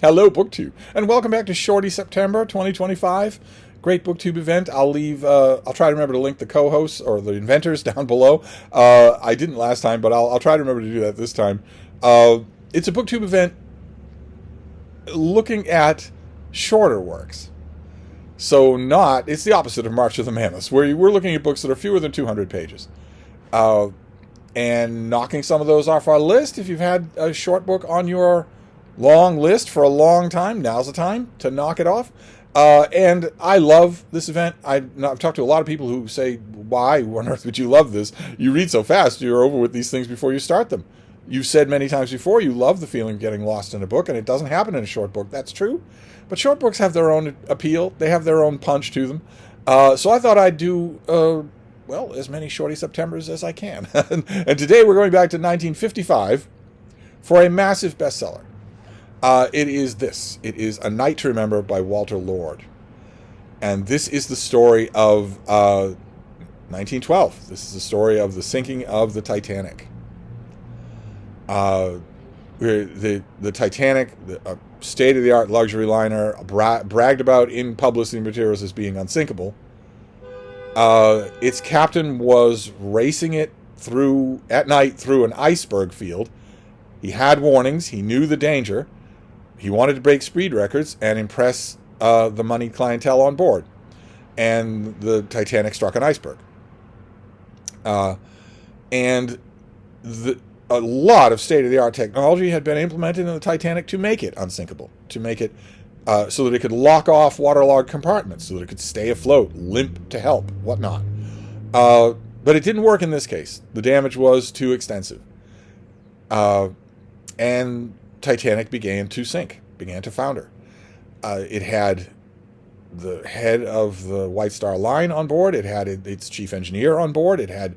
Hello, BookTube, and welcome back to Shorty September 2025. Great BookTube event. I'll try to remember to link the co-hosts or the inventors down below. I didn't last time, but I'll try to remember to do that this time. It's a BookTube event looking at shorter works. So it's the opposite of March of the Mammoths, where we're looking at books that are fewer than 200 pages. And knocking some of those off our list. If you've had a short book on your long list for a long time, now's the time to knock it off. And I love this event. I've talked to a lot of people who say, why on earth would you love this? You read so fast, you're over with these things before you start them. You've said many times before you love the feeling of getting lost in a book, and it doesn't happen in a short book. That's true. But short books have their own appeal. They have their own punch to them. So I thought I'd do, as many Shorty Septembers as I can. And today we're going back to 1955 for a massive bestseller. It is A Night to Remember by Walter Lord. And this is the story of 1912. This is the story of the sinking of the Titanic. The Titanic, a state-of-the-art luxury liner, bragged about in publicity materials as being unsinkable. Its captain was racing it at night through an iceberg field. He had warnings. He knew the danger. He wanted to break speed records and impress the moneyed clientele on board. And the Titanic struck an iceberg. And a lot of state-of-the-art technology had been implemented in the Titanic to make it unsinkable, to make it so that it could lock off waterlogged compartments, so that it could stay afloat, limp to help, whatnot. But it didn't work in this case. The damage was too extensive. And Titanic began to sink, began to founder. It had the head of the White Star Line on board. It had its chief engineer on board. It had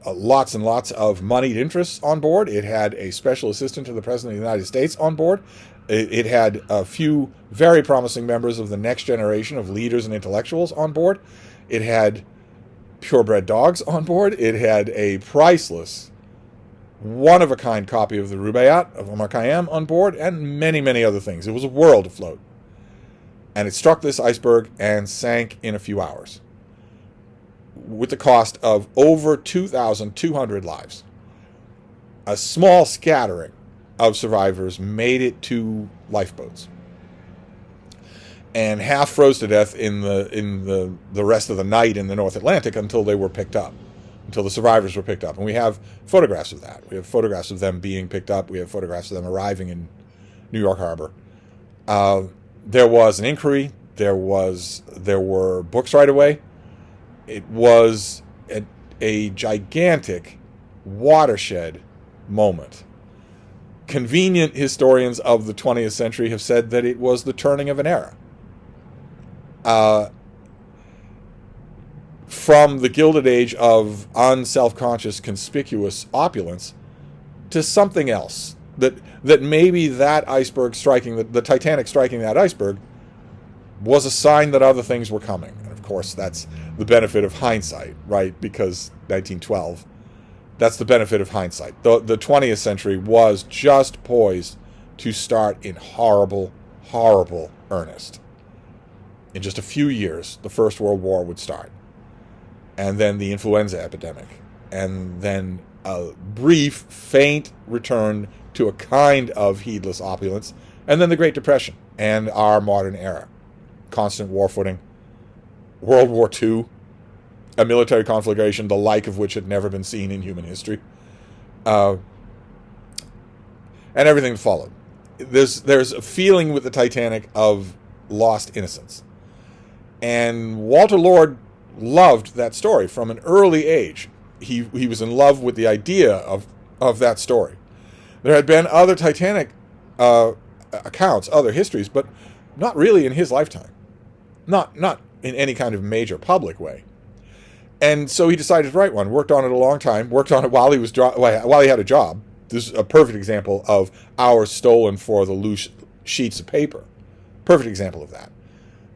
lots and lots of moneyed interests on board. It had a special assistant to the President of the United States on board. It had a few very promising members of the next generation of leaders and intellectuals on board. It had purebred dogs on board. It had a priceless, one-of-a-kind copy of the Rubaiyat of Omar Khayyam on board, and many, many other things. It was a world afloat. And it struck this iceberg and sank in a few hours, with the cost of over 2,200 lives. A small scattering of survivors made it to lifeboats, and half froze to death in the rest of the night in the North Atlantic until they were picked up, until the survivors were picked up. And we have photographs of that. We have photographs of them being picked up. We have photographs of them arriving in New York Harbor. There was an inquiry. There were books right away. It was a gigantic watershed moment. Convenient historians of the 20th century have said that it was the turning of an era. From the Gilded Age of unself-conscious, conspicuous opulence to something else. That maybe that iceberg striking, the Titanic striking that iceberg, was a sign that other things were coming. And of course, that's the benefit of hindsight, right? Because 1912, that's the benefit of hindsight. The 20th century was just poised to start in horrible, horrible earnest. In just a few years, the First World War would start. And then the influenza epidemic. And then a brief, faint return to a kind of heedless opulence. And then the Great Depression and our modern era. Constant war footing. World War II. A military conflagration, the like of which had never been seen in human history. And everything that followed. There's a feeling with the Titanic of lost innocence. And Walter Lord loved that story from an early age. He was in love with the idea of that story. There had been other Titanic accounts, other histories, but not really in his lifetime. Not in any kind of major public way. And so he decided to write one. Worked on it a long time. Worked on it while he had a job. This is a perfect example of hours stolen for the loose sheets of paper. Perfect example of that.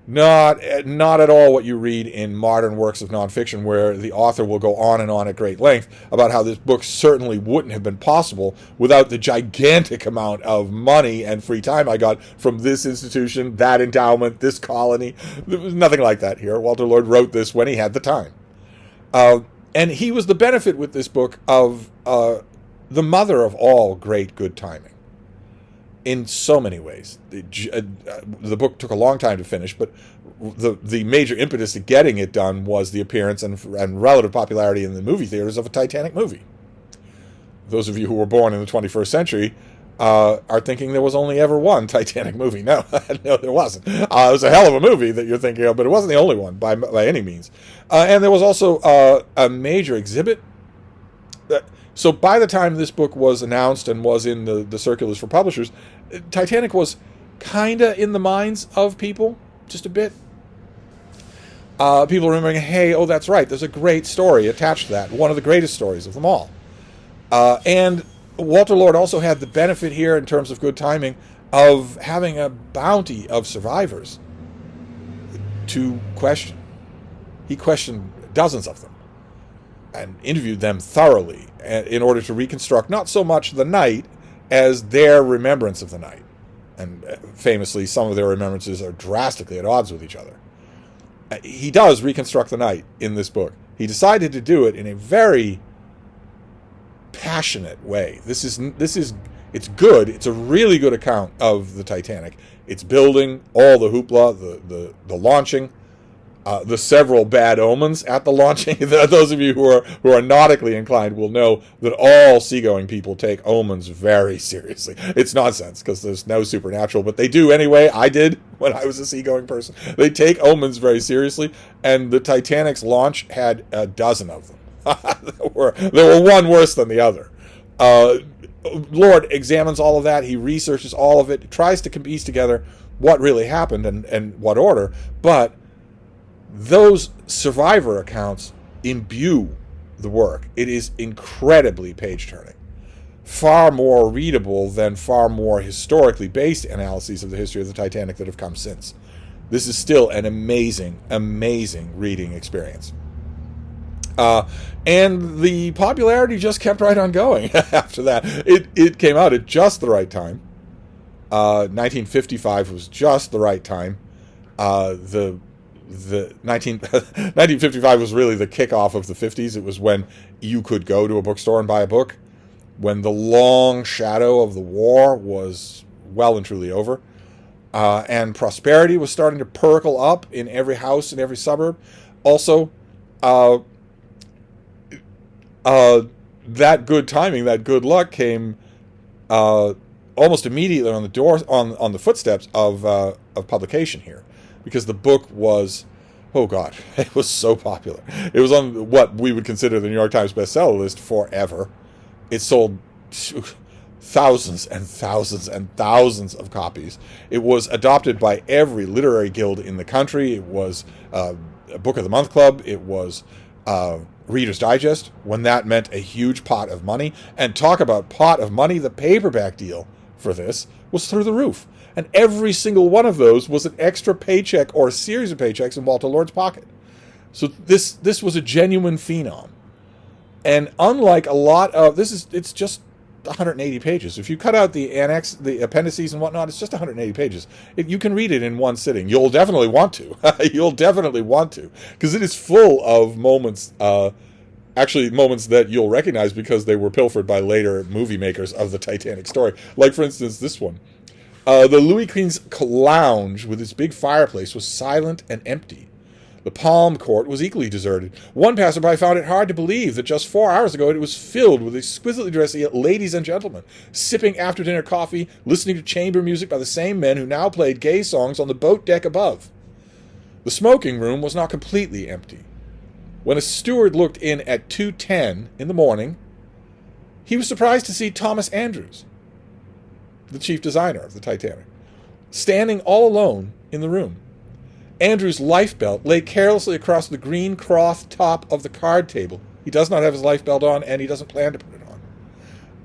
Not at all what you read in modern works of nonfiction, where the author will go on and on at great length about how this book certainly wouldn't have been possible without the gigantic amount of money and free time I got from this institution, that endowment, this colony. There was nothing like that here. Walter Lord wrote this when he had the time. And he was the benefit with this book of the mother of all great good timing. In so many ways. The book took a long time to finish, but the major impetus to getting it done was the appearance and relative popularity in the movie theaters of a Titanic movie. Those of you who were born in the 21st century are thinking there was only ever one Titanic movie. No, no, there wasn't. It was a hell of a movie that you're thinking of, but it wasn't the only one by any means. And there was also a major exhibit. So by the time this book was announced and was in the circulars for publishers, Titanic was kind of in the minds of people, just a bit. People remembering, hey, oh, that's right, there's a great story attached to that, one of the greatest stories of them all. And Walter Lord also had the benefit here, in terms of good timing, of having a bounty of survivors to question. He questioned dozens of them and interviewed them thoroughly in order to reconstruct not so much the night as their remembrance of the night. And famously, some of their remembrances are drastically at odds with each other. He does reconstruct the night in this book. He decided to do it in a very passionate way. It's good. It's a really good account of the Titanic. It's building, all the hoopla, the launching, the several bad omens at the launching. Those of you who are nautically inclined will know that all seagoing people take omens very seriously. It's nonsense because there's no supernatural, but they do anyway. I did when I was a seagoing person. They take omens very seriously, and the Titanic's launch had a dozen of them. There were one worse than the other. Lord examines all of that. He researches all of it, tries to piece together what really happened and what order, but those survivor accounts imbue the work. It is incredibly page-turning. Far more readable than far more historically based analyses of the history of the Titanic that have come since. This is still an amazing, amazing reading experience. And the popularity just kept right on going after that. It came out at just the right time. 1955 was just the right time. The 1955 was really the kickoff of the 50s. It was when you could go to a bookstore and buy a book, when the long shadow of the war was well and truly over, and prosperity was starting to perkle up in every house in every suburb. Also, that good timing, that good luck came almost immediately on the door, on the footsteps of publication here. Because the book was, oh God, it was so popular. It was on what we would consider the New York Times bestseller list forever. It sold thousands and thousands and thousands of copies. It was adopted by every literary guild in the country. It was a Book of the Month Club. It was Reader's Digest, when that meant a huge pot of money. And talk about pot of money, the paperback deal for this was through the roof. And every single one of those was an extra paycheck or a series of paychecks in Walter Lord's pocket. So this was a genuine phenom. And unlike a lot of, it's just 180 pages. If you cut out the annex, the appendices and whatnot, it's just 180 pages. You can read it in one sitting. You'll definitely want to. You'll definitely want to. Because it is full of moments, actually moments that you'll recognize because they were pilfered by later movie makers of the Titanic story. Like, for instance, this one. The Louis Quinze lounge with its big fireplace was silent and empty. The Palm Court was equally deserted. One passerby found it hard to believe that just 4 hours ago it was filled with exquisitely dressed ladies and gentlemen, sipping after-dinner coffee, listening to chamber music by the same men who now played gay songs on the boat deck above. The smoking room was not completely empty. When a steward looked in at 2:10 in the morning, he was surprised to see Thomas Andrews, the chief designer of the Titanic, standing all alone in the room. Andrew's life belt lay carelessly across the green cloth top of the card table. He does not have his life belt on, and he doesn't plan to put it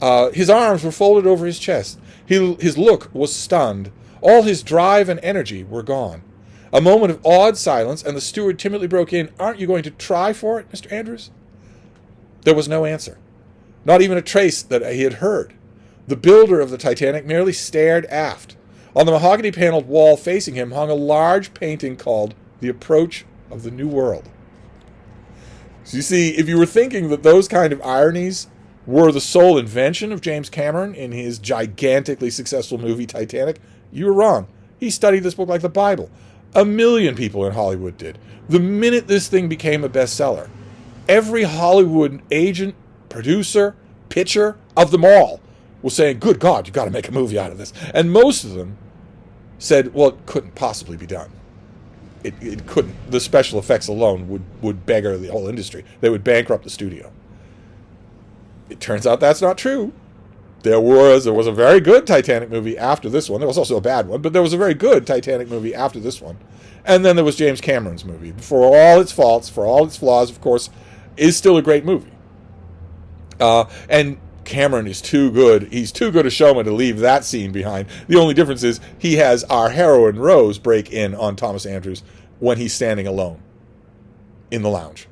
on. His arms were folded over his chest. His look was stunned. All his drive and energy were gone. A moment of awed silence, and the steward timidly broke in, "Aren't you going to try for it, Mr. Andrews?" There was no answer, not even a trace that he had heard. The builder of the Titanic merely stared aft. On the mahogany-paneled wall facing him hung a large painting called "The Approach of the New World." So you see, if you were thinking that those kind of ironies were the sole invention of James Cameron in his gigantically successful movie Titanic, you were wrong. He studied this book like the Bible. 1,000,000 people in Hollywood did. The minute this thing became a bestseller, every Hollywood agent, producer, pitcher of them all was saying, "Good God, you've got to make a movie out of this." And most of them said, well, it couldn't possibly be done. It couldn't. The special effects alone would beggar the whole industry. They would bankrupt the studio. It turns out that's not true. There was a very good Titanic movie after this one. There was also a bad one, but there was a very good Titanic movie after this one. And then there was James Cameron's movie. For all its faults, for all its flaws, of course, is still a great movie. And Cameron is too good. He's too good a showman to leave that scene behind. The only difference is he has our heroine Rose break in on Thomas Andrews when he's standing alone in the lounge.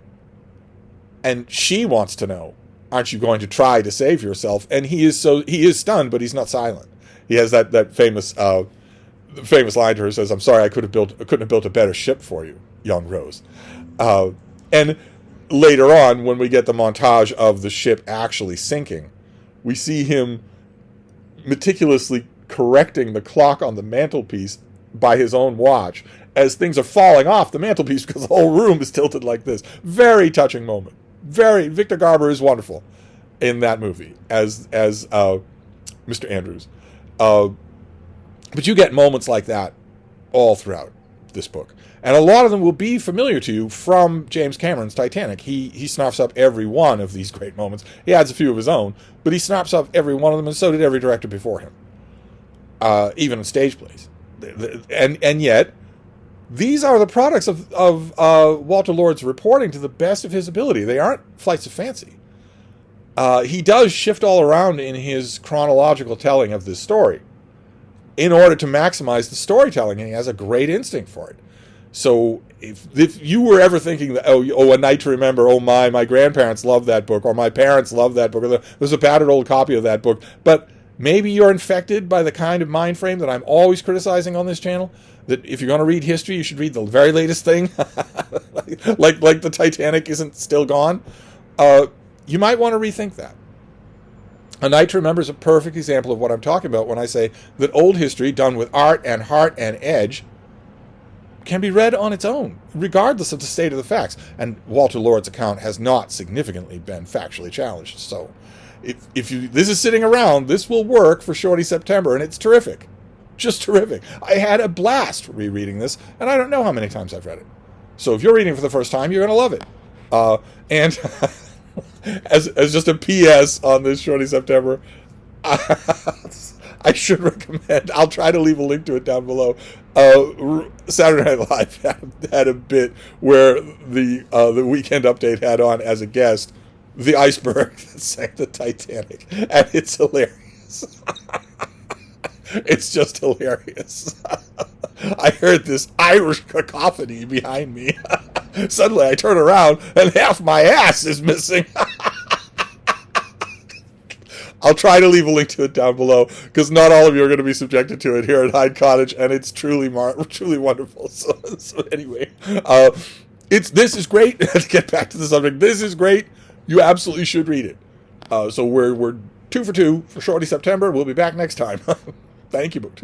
And she wants to know, aren't you going to try to save yourself? And he is stunned, but he's not silent. He has that famous line to her, says, "I'm sorry, I couldn't have built a better ship for you, young Rose." And later on, when we get the montage of the ship actually sinking, we see him meticulously correcting the clock on the mantelpiece by his own watch as things are falling off the mantelpiece because the whole room is tilted like this. Very touching moment. Victor Garber is wonderful in that movie as Mr. Andrews. But you get moments like that all throughout this book. And a lot of them will be familiar to you from James Cameron's Titanic. He snaps up every one of these great moments. He adds a few of his own, but he snaps up every one of them, and so did every director before him, even in stage plays. And yet, these are the products of Walter Lord's reporting to the best of his ability. They aren't flights of fancy. He does shift all around in his chronological telling of this story in order to maximize the storytelling, and he has a great instinct for it. So if you were ever thinking that, oh, A Night to Remember, oh my grandparents loved that book, or my parents loved that book, or there's a battered old copy of that book, but maybe you're infected by the kind of mind frame that I'm always criticizing on this channel, that if you're going to read history, you should read the very latest thing, like the Titanic isn't still gone. You might want to rethink that. A Night to Remember is a perfect example of what I'm talking about when I say that old history done with art and heart and edge can be read on its own, regardless of the state of the facts. And Walter Lord's account has not significantly been factually challenged. So if this is sitting around, this will work for Shorty September, and it's terrific. Just terrific. I had a blast rereading this, and I don't know how many times I've read it. So if you're reading it for the first time, you're going to love it. And as just a PS on this Shorty September, I should recommend, I'll try to leave a link to it down below. Saturday Night Live had a bit where the Weekend Update had on as a guest the iceberg that sank the Titanic, and it's hilarious. It's just hilarious. I heard this Irish cacophony behind me. Suddenly I turn around and half my ass is missing. I'll try to leave a link to it down below, because not all of you are going to be subjected to it here at Hyde Cottage, and it's truly wonderful. So anyway, this is great. To get back to the subject, this is great. You absolutely should read it. So we're 2 for 2 for Shorty September. We'll be back next time. Thank you, BookTube.